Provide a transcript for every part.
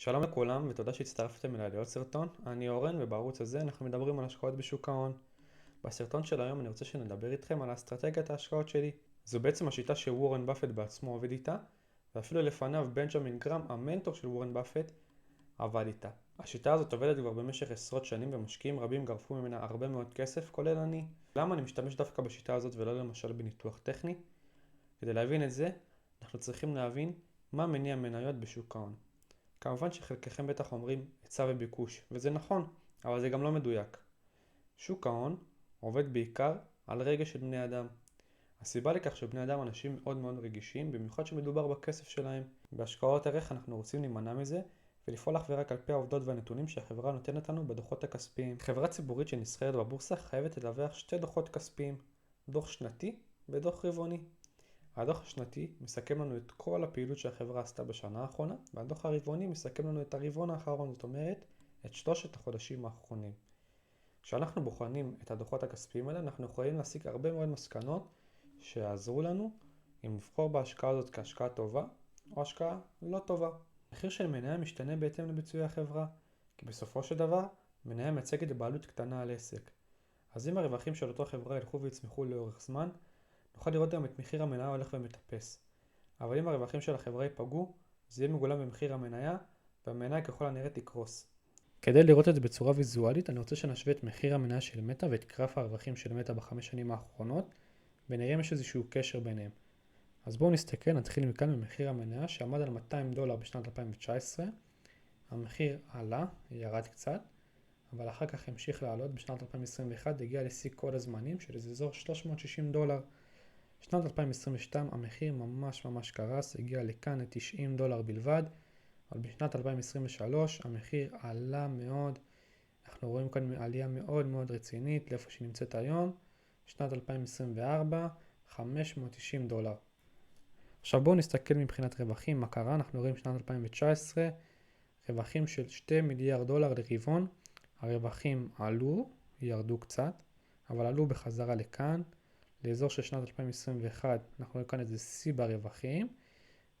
שלום לכולם ותודה שהצטרפתם אליי לעוד סרטון. אני אורן ובערוץ הזה אנחנו מדברים על השקעות בשוק ההון. בסרטון של היום אני רוצה שנדבר איתכם על אסטרטגיית ההשקעות שלי. זו בעצם השיטה שוורן באפט בעצמו עובד איתה, ואפילו לפניו בנג'מין גרם, המנטור של וורן באפט, עבד איתה. השיטה הזאת עובדת כבר במשך עשרות שנים ומשקיעים רבים גרפו ממנה הרבה מאוד כסף, כולל אני. למה אני משתמש דווקא בשיטה הזאת ולא למשל בניתוח טכני? כדי להבין את זה, אנחנו צריכים להבין מה מניע מניות בשוק ההון. כמובן שחלקכם בטח אומרים היצע וביקוש, וזה נכון, אבל זה גם לא מדויק. שוק ההון עובד בעיקר על רגש של בני אדם. הסיבה לכך שבני אדם אנשים מאוד מאוד רגישים, במיוחד שמדובר בכסף שלהם. בהשקעות ערך אנחנו רוצים להימנע מזה, ולפעול אך ורק על פי העובדות והנתונים שהחברה נותנת לנו בדוחות הכספיים. חברה ציבורית שנסחרת בבורסה חייבת לדווח שתי דוחות כספיים, דוח שנתי ודוח רבעוני. הדוח השנתי מסכם לנו את כל הפעילות שהחברה עשתה בשנה האחרונה, והדוח הרבעוני מסכם לנו את הרבעון האחרון, זאת אומרת, את שלושת החודשים האחרונים. כשאנחנו בוחנים את הדוחות הכספיים האלה, אנחנו יכולים להסיק הרבה מאוד מסקנות שיעזרו לנו אם לבחור בהשקעה הזאת כהשקעה טובה או השקעה לא טובה. המחיר של מניה משתנה בהתאם לביצועי החברה, כי בסופו של דבר, מניה מייצגת לבעלות קטנה על עסק. אז אם הרווחים של אותו חברה ילכו ויצמחו לאורך זמן, נוכל לראות גם את מחיר המניה הולך ומטפס. אבל אם הרווחים של החברה ייפגעו, זה יהיה מגולם במחיר המניה, והמניה ככל הנראה תקרוס. כדי לראות את זה בצורה ויזואלית, אני רוצה שנשווה את מחיר המניה של מטא ואת גרף הרווחים של מטא בחמש שנים האחרונות, ונראה אם יש איזשהו קשר ביניהם. אז בואו נסתכל, נתחיל מכאן במחיר המניה שעמד על $200 בשנת 2019. המחיר עלה, ירד קצת, אבל אחר כך המשיך לעלות. בשנת 2021 הגיע לשיא כל הזמנים של אזור $360. בשנת 2022 המחיר ממש קרס, הגיע לכאן $90 בלבד, אבל בשנת 2023 המחיר עלה מאוד. אנחנו רואים כאן עלייה מאוד רצינית לאיפה שנמצאת היום. בשנת 2024 $590. עכשיו בואו נסתכל מבחינת רווחים מה קרה. אנחנו רואים בשנת 2019 רווחים של $2 מיליארד לרבעון. הרווחים עלו, ירדו קצת, אבל עלו בחזרה לכאן. לאזור של שנת 2021 אנחנו רואים כאן איזה שיא ברווחים.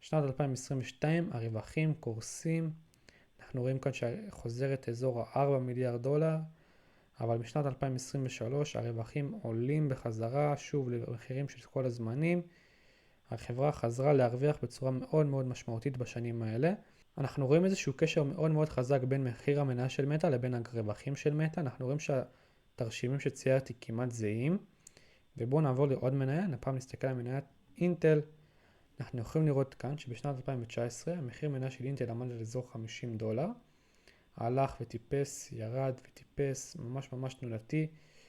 בשנת 2022 הרווחים קורסים. אנחנו רואים כאן שחוזרת אזור $4 מיליארד, אבל בשנת 2023 הרווחים עולים בחזרה שוב למחירים של כל הזמנים. החברה חזרה להרוויח בצורה מאוד משמעותית בשנים האלה. אנחנו רואים איזשהו קשר מאוד חזק בין מחיר המניה של מטא לבין הרווחים של מטא. אנחנו רואים שהתרשימים שציירתי כמעט זהים. ובואו נעבור לעוד מניה, הפעם נסתכל על מניית אינטל. אנחנו יכולים לראות כאן שבשנת 2019 המחיר מניה של אינטל עמד על אזור $50. הלך וטיפס, ירד וטיפס, ממש תנודתי.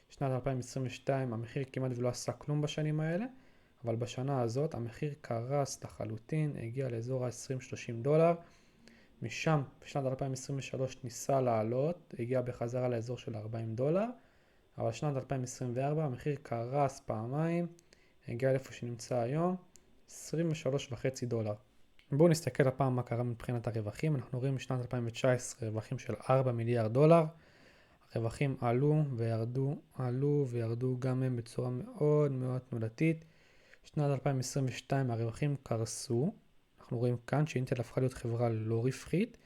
שנת 2022 המחיר כמעט ולא עשה כלום בשנים האלה, אבל בשנה הזאת המחיר קרס לחלוטין, הגיע לאזור $20-30. משם בשנת 2023 ניסה לעלות, הגיע בחזרה לאזור של $40. אבל שנת 2024 המחיר קרס פעמיים, הגיע לאיפה שנמצא היום, $23.5. בואו נסתכל הפעם מה קרה מבחינת הרווחים. אנחנו רואים בשנת 2019 רווחים של $4 מיליארד. הרווחים עלו וירדו גם הם בצורה מאוד תנודתית. בשנת 2022 הרווחים קרסו. אנחנו רואים כאן שאינטל הפכה להיות חברה לא רווחית.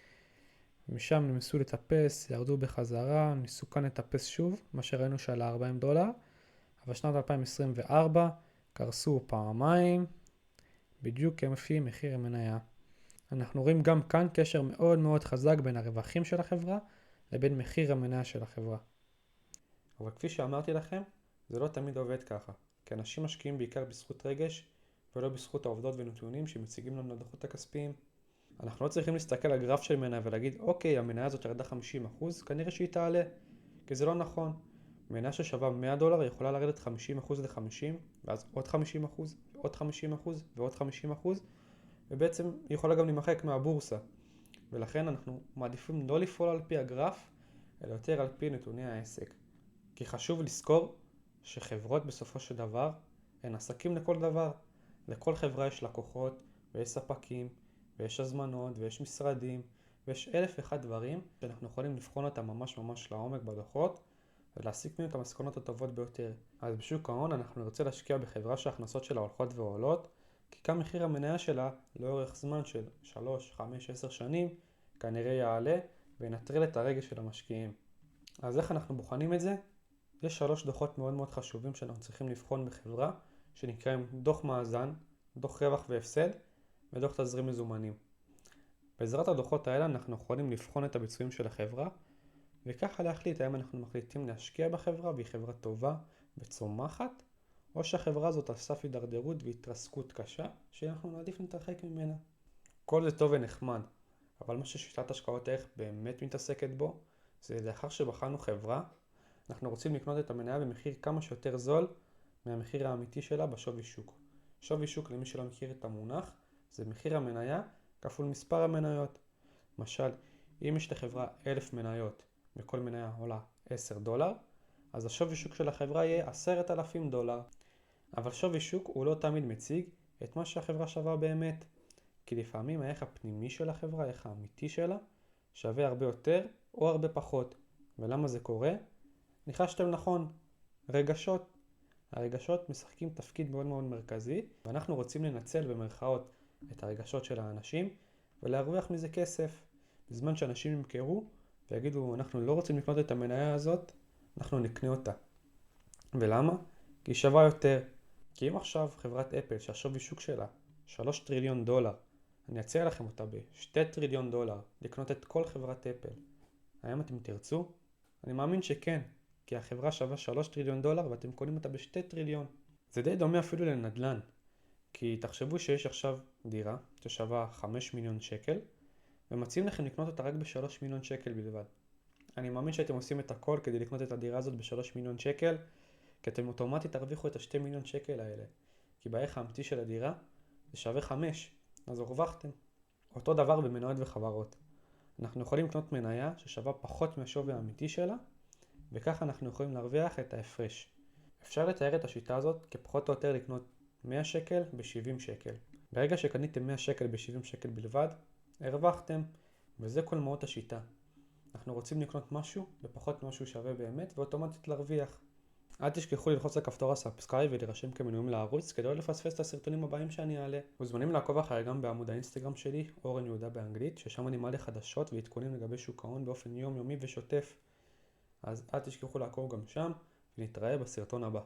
משם ניסו לטפס, ירדו בחזרה, ניסו כאן לטפס שוב, מה שראינו שעלה $40. אבל שנת 2024 קרסו פעמיים, בדיוק כמפי מחיר המניה. אנחנו רואים גם כאן קשר מאוד חזק בין הרווחים של החברה לבין מחיר המניה של החברה. אבל כפי שאמרתי לכם, זה לא תמיד עובד ככה, כי אנשים משקיעים בעיקר בזכות רגש ולא בזכות העובדות ונתונים שמציגים לנו לדוחות הכספיים. אנחנו לא צריכים להסתכל על גרף של מניה ולהגיד אוקיי, המניה הזאת ירדה 50%, כנראה שהיא תעלה, כי זה לא נכון. מניה ששווה $100 יכולה לרדת 50% ל-50, ואז עוד 50%, ועוד 50%, ועוד 50%, ובעצם היא יכולה גם להימחק מהבורסה. ולכן אנחנו מעדיפים לא לפעול על פי הגרף, אלא יותר על פי נתוני העסק. כי חשוב לזכור שחברות בסופו של דבר הן עסקים לכל דבר. לכל חברה יש לקוחות ויש ספקים, ויש הזמנות, ויש משרדים, ויש 1,001 דברים שאנחנו יכולים לבחון אותם ממש לעומק בדוחות, ולהסיק מהם את המסקנות הטובות ביותר. אז בשוק ההון אנחנו נרצה להשקיע בחברה שההכנסות שלה הולכות ועולות, כי גם מחיר המניה שלה לאורך זמן של 3, 5, 10 שנים כנראה יעלה וינטרל את הרגש של המשקיעים. אז איך אנחנו בוחנים את זה? יש 3 דוחות מאוד מאוד חשובים שאנחנו צריכים לבחון בחברה, שנקראים דוח מאזן, דוח רווח והפסד ודוח תזרים מזומנים. בעזרת הדוחות האלה אנחנו יכולים לבחון את הביצועים של החברה, וככה להחליט האם אנחנו מחליטים להשקיע בחברה והיא חברה טובה וצומחת, או שהחברה הזאת על סף הידרדרות והתרסקות קשה, שאנחנו נעדיף להתרחק ממנה. כל זה טוב ונחמד, אבל מה ששיטת השקעות ערך באמת מתעסקת בו, זה לאחר שבחנו חברה, אנחנו רוצים לקנות את המניה במחיר כמה שיותר זול מהמחיר האמיתי שלה בשווי שוק. שווי שוק, למי שלא מכיר את המונח, זה מחיר המניה כפול מספר המניות. למשל, אם יש לחברה 1,000 מניות וכל מניה עולה $10, אז השווי שוק של החברה יהיה $10,000. אבל שווי שוק הוא לא תמיד מציג את מה שהחברה שווה באמת. כי לפעמים הערך הפנימי של החברה, הערך האמיתי שלה, שווה הרבה יותר או הרבה פחות. ולמה זה קורה? ניחשתם נכון, רגשות. הרגשות משחקים תפקיד מאוד מאוד מרכזי, ואנחנו רוצים לנצל במרכאות את הרגשות של האנשים ולהרוויח מזה כסף. בזמן שאנשים ימכרו ויגידו אנחנו לא רוצים לקנות את המניה הזאת, אנחנו נקנה אותה. ולמה? כי היא שווה יותר. כי אם עכשיו חברת אפל שהשווי שוק שלה $3 טריליון, אני אציע לכם אותה $2 טריליון לקנות את כל חברת אפל, האם אתם תרצו? אני מאמין שכן, כי החברה שווה $3 טריליון ואתם קונים אותה $2 טריליון. זה די דומה אפילו לנדל"ן, כי תחשבו שיש עכשיו דירה ששווה 5 מיליון שקל, ומציעים לכם לקנות אותה רק ב3 מיליון שקל בלבד. אני מאמין שאתם עושים את הכל כדי לקנות את הדירה הזאת ב3 מיליון שקל, כי אתם אוטומטית תרוויחו את ה2 מיליון שקל האלה. כי בערך האמיתי של הדירה זה שווה 5, אז הרווחתם. אותו דבר במניות וחברות. אנחנו יכולים לקנות מניה ששווה פחות מהשווי האמיתי שלה, וככה אנחנו יכולים להרוויח את ההפרש. אפשר לתאר את השיטה הזאת כפחות או יותר לקנות 100 שקל ב-70 שקל. ברגע שקניתם 100 שקל ב-70 שקל בלבד, הרווחתם, וזה כל מהות השיטה. אנחנו רוצים לקנות משהו בפחות משהו שווה באמת, ואוטומטית להרוויח. אל תשכחו ללחוץ על כפתור הסאבסקרייב ולהירשם כמנויים לערוץ כדי לא לפספס את הסרטונים הבאים שאני אעלה. מוזמנים לעקוב אחרי גם בעמוד האינסטגרם שלי, אורן יהודה באנגלית, ששם אני מעלה חדשות ועדכונים לגבי שוק ההון באופן יומיומי ושוטף. אז אל תשכחו לעקוב גם שם, ונתראה בסרטון הבא.